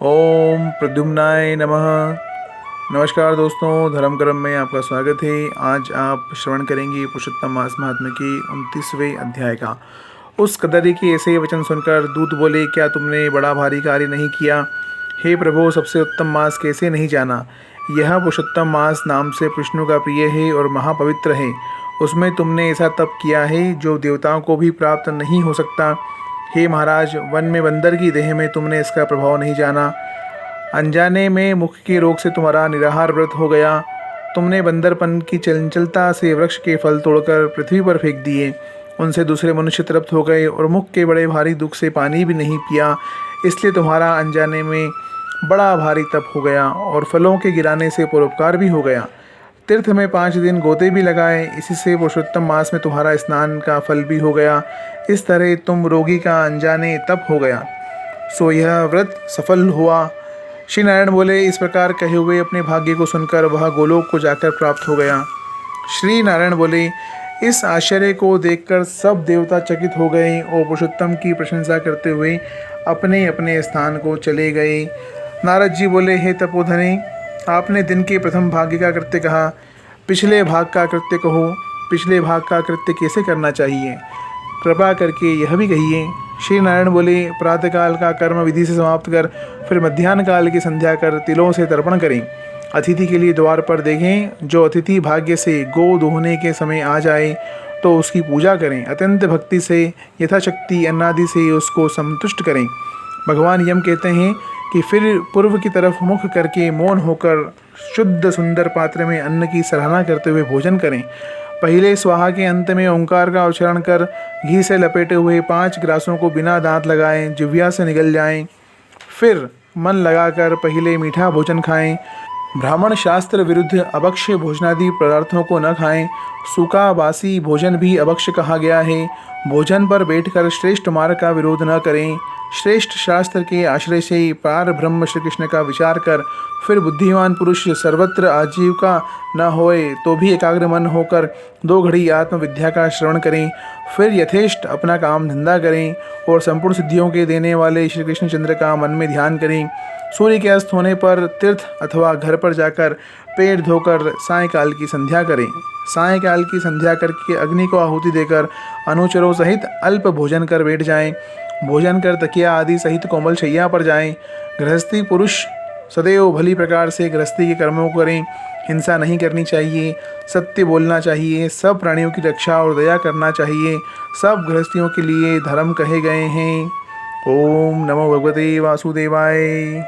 ओम प्रद्युम्नाय नमः। नमस्कार दोस्तों, धर्म कर्म में आपका स्वागत है। आज आप श्रवण करेंगे पुरुषोत्तम मास महात्म्य के 29वें अध्याय का। उस कदरी के ऐसे वचन सुनकर दूत बोले, क्या तुमने बड़ा भारी कार्य नहीं किया? हे प्रभु, सबसे उत्तम मास कैसे नहीं जाना? यह पुरुषोत्तम मास नाम से विष्णु का प्रिय है और महापवित्र है। उसमें तुमने ऐसा तप किया है जो देवताओं को भी प्राप्त नहीं हो सकता। हे महाराज, वन में बंदर की देह में तुमने इसका प्रभाव नहीं जाना। अनजाने में मुख के रोग से तुम्हारा निराहार व्रत हो गया। तुमने बंदरपन की चंचलता से वृक्ष के फल तोड़कर पृथ्वी पर फेंक दिए। उनसे दूसरे मनुष्य तृप्त हो गए और मुख के बड़े भारी दुख से पानी भी नहीं पिया। इसलिए तुम्हारा अनजाने में बड़ा भारी तप हो गया और फलों के गिराने से परोपकार भी हो गया। तीर्थ में 5 दिन गोते भी लगाए। इसी से पुरुषोत्तम मास में तुम्हारा स्नान का फल भी हो गया। इस तरह तुम रोगी का अनजाने तप हो गया, सो यह व्रत सफल हुआ। श्री नारायण बोले, इस प्रकार कहे हुए अपने भाग्य को सुनकर वह गोलोक को जाकर प्राप्त हो गया। श्री नारायण बोले, इस आश्चर्य को देखकर सब देवता चकित हो गए और पुरुषोत्तम की प्रशंसा करते हुए अपने अपने स्थान को चले गए। नारद जी बोले, हे तपोधने, आपने दिन के प्रथम भाग्य का कृत्य कहा, पिछले भाग का कृत्य कहो। पिछले भाग का कृत्य कैसे करना चाहिए, कृपा करके यह भी कहिए। श्री नारायण बोले, प्रातःकाल का कर्म विधि से समाप्त कर फिर मध्याह्न काल की संध्या कर तिलों से तर्पण करें। अतिथि के लिए द्वार पर देखें। जो अतिथि भाग्य से गो दोहने के समय आ जाए तो उसकी पूजा करें। अत्यंत भक्ति से यथाशक्ति अन्नादि से उसको संतुष्ट करें। भगवान यम कहते हैं कि फिर पूर्व की तरफ मुख करके मौन होकर शुद्ध सुंदर पात्र में अन्न की सराहना करते हुए भोजन करें। पहले स्वाहा के अंत में ओंकार का उच्चारण कर घी से लपेटे हुए 5 ग्रासों को बिना दांत लगाएं जिह्वा से निगल जाएं। फिर मन लगाकर पहले मीठा भोजन खाएं। ब्राह्मण शास्त्र विरुद्ध अभक्ष्य भोजनादि पदार्थों को न खाएं। सूखा बासी भोजन भी अभक्ष्य कहा गया है। भोजन पर बैठकर श्रेष्ठ मार्ग का विरोध न करें। श्रेष्ठ शास्त्र के आश्रय से पार ब्रह्म श्री कृष्ण का विचार कर फिर बुद्धिमान पुरुष सर्वत्र आजीविका न होए तो भी एकाग्र मन होकर 2 घड़ी आत्मविद्या का श्रवण करें। फिर यथेष्ट अपना काम धंधा करें और संपूर्ण सिद्धियों के देने वाले श्री कृष्ण चंद्र का मन में ध्यान करें। सूर्य के अस्त होने पर तीर्थ अथवा घर पर जाकर पेट धोकर सायंकाल की संध्या करें। सायंकाल की संध्या करके अग्नि को आहुति देकर अनुचरों सहित अल्प भोजन कर बैठ जाएं। भोजन कर तकिया आदि सहित कोमल शैया पर जाएं। गृहस्थी पुरुष सदैव भली प्रकार से गृहस्थी के कर्मों को करें। हिंसा नहीं करनी चाहिए, सत्य बोलना चाहिए, सब प्राणियों की रक्षा और दया करना चाहिए। सब गृहस्थियों के लिए धर्म कहे गए हैं। ओम नमो भगवते वासुदेवाय।